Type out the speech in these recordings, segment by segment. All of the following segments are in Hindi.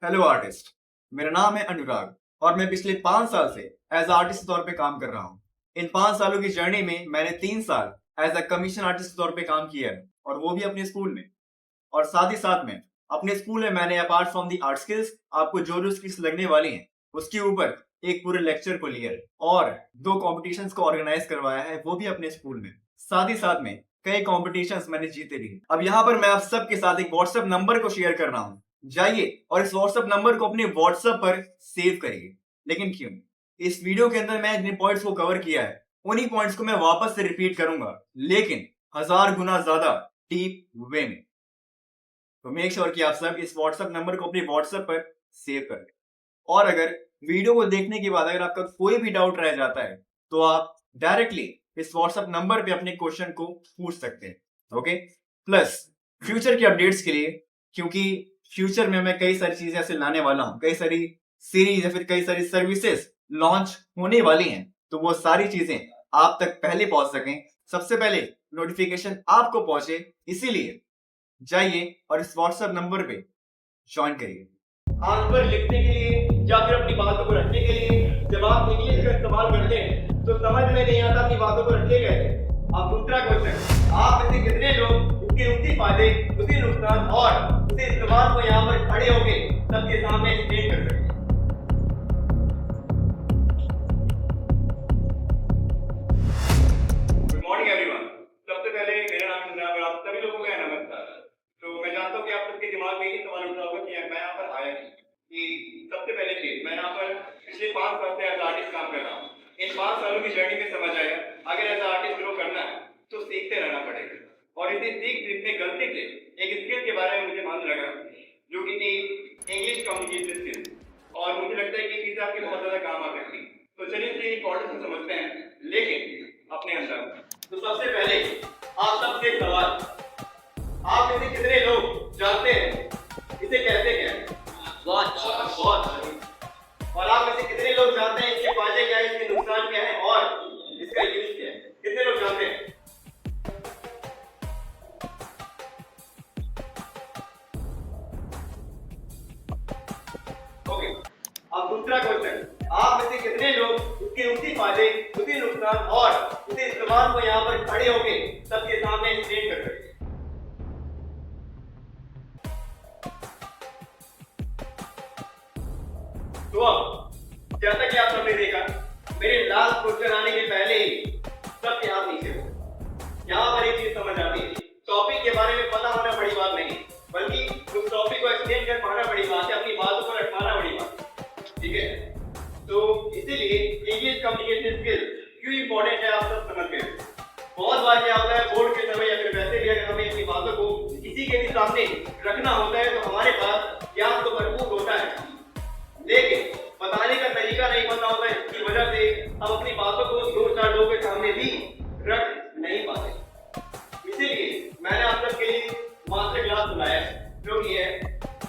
Hello artist. मेरा नाम है अनुराग और मैं पिछले 5 साल से एज आर्टिस्ट के तौर पे काम कर रहा हूँ। इन 5 सालों की जर्नी में मैंने 3 साल एज अ कमीशन आर्टिस्ट के तौर पे काम किया है और वो भी अपने स्कूल में। और साथ ही साथ में अपने स्कूल में मैंने apart from the art skills आपको जो जो स्किल्स लगने वाली हैं उसके ऊपर एक पूरे लेक्चर को लिया है और 2 कॉम्पिटिशन्स को ऑर्गेनाइज करवाया है, वो भी अपने स्कूल में। साथ ही साथ में कई कॉम्पिटिशन्स मैंने जीते भी। अब यहाँ पर मैं आप सबके साथ एक व्हाट्सएप नंबर को शेयर कर रहा हूँ। जाइए और इस व्हाट्सएप नंबर को अपने व्हाट्सएप पर सेव करिए। लेकिन क्यों? इस वीडियो के अंदर मैं जिन पॉइंट्स को कवर किया है उन्हीं पॉइंट्स को मैं वापस से रिपीट करूंगा, लेकिन 1000 गुना ज्यादा डीप वे में। तो मेक श्योर कि आप सब इस व्हाट्सएप नंबर को अपने व्हाट्सएप पर सेव कर लें। और अगर वीडियो को देखने के बाद अगर आपका कोई भी डाउट रह जाता है तो आप डायरेक्टली इस व्हाट्सएप नंबर पे अपने क्वेश्चन को पूछ सकते हैं। ओके, प्लस फ्यूचर के अपडेट्स के लिए, क्योंकि फ्यूचर में मैं कई सारी चीजें ऐसे लाने वाला हूं, कई सारी सीरीज या फिर कई सारी सर्विसेज लॉन्च होने वाली हैं, तो वो सारी चीजें आप तक पहले पहुंच सकें, सबसे पहले नोटिफिकेशन आपको पहुंचे, इसीलिए जाइए और इस व्हाट्सएप नंबर पे ज्वाइन करिए। आंसर लिखने के लिए या फिर अपनी बातों को रखने के लिए जब आप इंग्लिश का इस्तेमाल करते हैं तो समझ में नहीं आता अपनी बातों को रखे कैसे। अब दूसरा क्वेश्चन, आप में से कितने लोग उसके उसी फायदे, उसी नुकसान और उसी इस्तेमाल को यहाँ पर खड़े होके सबके सामने एक्सप्लेन कर सकते हैं? Good morning everyone. सबसे पहले मेरा नाम अनुराग और आप सभी लोगों का नमस्कार। तो मैं जानता हूँ कि आप सबके दिमाग में ये सवाल उठा होगा कि मैं यहाँ पर आया नहीं। कि सबसे पहले चीज, मैं यहाँ पर पिछले 5 साल से एज आर्टिस्ट काम कर रहा हूँ। इन 5 सालों की जर्नी में समझ आया अगर एज आर्टिस्ट ग्रो करना है तो सीखते रहना पड़ेगा। और इसी सीखने गलती से एक स्किल के बारे में मुझे मालूम लगा जो कि थी इंग्लिश कम्युनिकेशन स्किल, और मुझे लगता है कि चीजें आपके बहुत ज्यादा काम आ सकती। तो चलिए इसकी इंपॉर्टेंस समझते हैं, लेकिन अपने अंदर। तो सबसे पहले आप सबसे एक सवाल, आप में से कितने लोग जानते हैं इसे कहते क्या है? बहुत। और आप में से कितने लोग जानते हैं इसके फायदे क्या है, इसके नुकसान क्या है और इसका यूज क्या है? कितने लोग जानते हैं? ओके, अब दूसरा क्वेश्चन, आप में से कितने लोग उसके उसी फायदे, उसी नुकसान और उसी इस्तेमाल को यहाँ पर खड़े होके सबके सामने एक्सप्लेन कर सकते हैं? तो अब जैसा कि आप सबने देखा, मेरे लास्ट क्वेश्चन आने के पहले ही सबके हाथ नीचे हो। यहाँ पर एक चीज समझ आती है, टॉपिक के बारे में पता होना बड़ी बात नहीं, बल्कि उस टॉपिक को एक्सप्लेन कर पाना बड़ी बात है, अपनी बातों को रख पाना बड़ी बात है। ठीक है, तो इसीलिए इंग्लिश कम्युनिकेशन स्किल क्यों इंपॉर्टेंट है आप सब समझ गए। बहुत बार क्या होता है, बोर्ड के समय या फिर वैसे भी अगर हमें अपनी बातों को किसी के भी सामने रखना होता है तो हमारे पास ज्ञान तो भरपूर होता है, लेकिन बताने का तरीका नहीं पता होता है, इसकी वजह से हम अपनी बातों को 2-4 लोगों के सामने भी रख नहीं पाते। इसीलिए मैंने आप सबके लिए मास्टर क्लास बुलाया जो कि है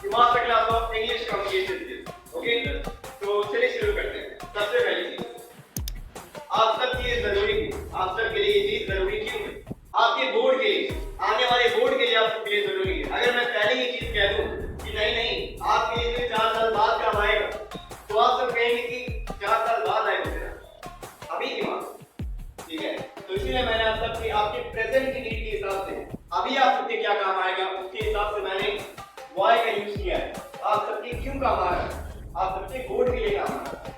master class of English communication skills. Okay, तो चलिए शुरू करते हैं। सबसे पहली चीज, आप सबके लिए जरूरी है, आप सबके लिए ये चीज जरूरी क्यों है? आपके बोर्ड के लिए, आने वाले बोर्ड के लिए आप सबके लिए जरूरी है। अगर मैं पहले ही चीज कह दूं कि नहीं आपके लिए 4 साल बाद काम आएगा, तो आप सब कहेंगे कि 4 साल बाद आएगा, अभी की बात। ठीक है, तो इसीलिए मैंने आप सबके आपके प्रेजेंट की नीड के हिसाब से अभी आप सबके क्या काम आएगा उसके हिसाब से मैंने वाई का यूज किया है। आप सबके क्यों काम आ रहा है, आप सबके बोर्ड के लिए काम आ रहा है।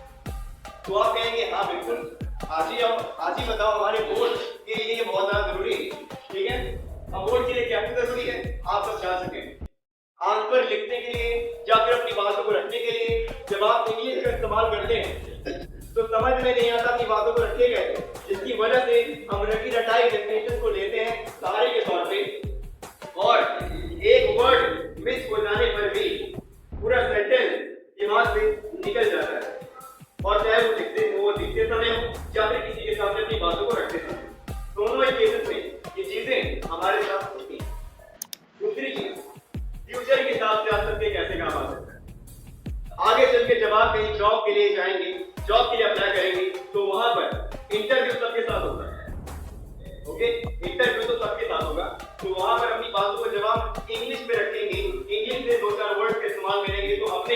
तो आप कहेंगे हाँ बिल्कुल, आज ही बताओ हमारे बोर्ड के लिए ये बहुत ज्यादा जरूरी है। ठीक है, अब बोर्ड के लिए क्या जरूरी है आप सब जान सकें। आंसर लिखने के लिए या फिर अपनी बातों को रखने के लिए जब आप इंग्लिश का इस्तेमाल करते हैं तो समझ में नहीं आता अपनी बातों को रखे गए, जिसकी वजह से हम रटी रटाई डेफिनेशन को लेते हैं सहारे के तौर पे, और एक वर्ड मिस हो जाने पर भी पूरा सेंटेंस दिमाग से निकल जाता है, और चाहे वो लिखते समय हो या फिर किसी के सामने अपनी बातों को रखते समय, दोनों ही केसेस में ये चीजें हमारे साथ होती हैं। दूसरी चीज, फ्यूचर के हिसाब से आप सबके कैसे काम आ सकता है। आगे चल के जब आप कहीं जॉब के लिए जाएंगे, जॉब के लिए अप्लाई करेंगे, तो वहां पर इंटरव्यू सबके साथ होगा। ओके, इंटरव्यू तो सबके साथ होगा, तो वहां पर अपनी बातों को जब आप इंग्लिश में रखेंगे, इंग्लिश में 2-4 वर्ड का इस्तेमाल करेंगे, तो अपने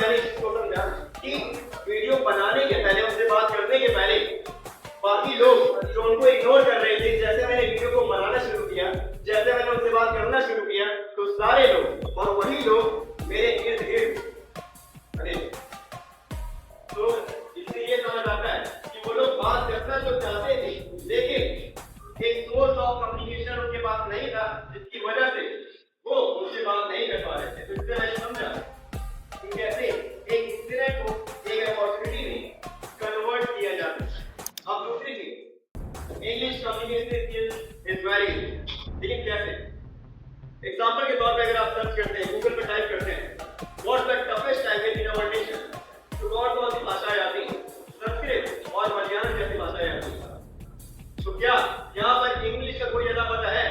मैंने इस चीज को समझा कि वीडियो बनाने के पहले, उनसे बात करने के पहले बाकी लोग जो उनको इग्नोर कर रहे थे, जैसे मैंने वीडियो को बनाना शुरू किया, जैसे मैंने उनसे बात करना शुरू किया, तो सारे लोग और वही लोग मेरे इर्द गिर्द खड़े। तो इससे ये समझ आता है कि वो लोग बात करना तो चाहते थे, लेकिन एक सोर्स ऑफ कम्युनिकेशन उनके पास नहीं था, जिसकी वजह से वो उनसे बात नहीं कर पा रहे थे। तो इससे मैंने समझा कि कैसे एक इंसिडेंट को एक अपॉर्चुनिटी में कन्वर्ट किया जाता है। अब दूसरी चीज, English communication skills is very, लेकिन कैसे? एग्जांपल के तौर पे अगर आप सर्च करते हैं, गूगल पे टाइप करते हैं what's the toughest language in our nation, तो कौन सी भाषाएं आती हैं? संस्कृत और मलयालम जैसी भाषाएं आती हैं। तो क्या यहाँ पर इंग्लिश का कोई ज्यादा पता है?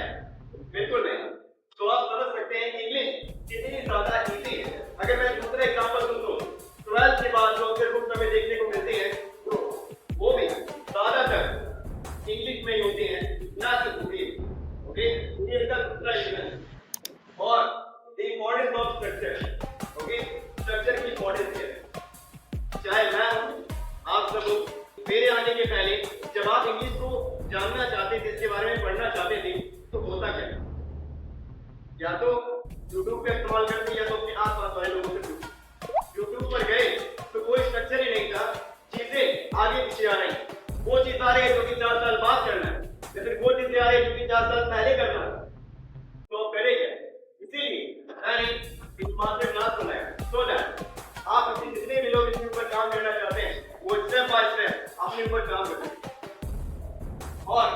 बिल्कुल नहीं। तो आप समझ सकते हैं इंग्लिश कितनी ज्यादा इजी है। अगर मैं दूसरा एग्जांपल दूं तो 12th के बाद जो अक्सर बुक हमें देखने को मिलते हैं, तो वो भी ज्यादातर इंग्लिश में ही होते हैं, ना कि हिंदी। ओके, ये इसका दूसरा रीजन। और the importance of structure. Okay, structure की इम्पोर्टेंस है। चाहे मैं हूं, आप सब लोग मेरे आने के पहले जब आप इंग्लिश को जानना चाहते थे, इसके बारे में पढ़ना चाहते थे, तो होता क्या? या तो यूट्यूब का इस्तेमाल करते, या तो अपने आसपास वाले लोगों से पूछते। यूट्यूब पर गए तो कोई स्ट्रक्चर ही नहीं था, चीजें आगे पीछे आ रही, वो चीज आ रही है जो कि 4 साल बाद करना है, या फिर वो चीजें आ रही है जो कि 4 साल पहले करना है, तो आप करें क्या? इसीलिए मैंने इस मास्टर क्लास बनाया, सो दैट आप अपने जितने भी लोग इसके ऊपर काम करना चाहते हैं, वो स्टेप बाय स्टेप अपने ऊपर काम करें। और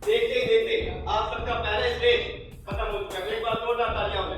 देखते देखते आप सबका पहला स्टेज खत्म हो चुका है। एक बार जोरदार तालियां हो।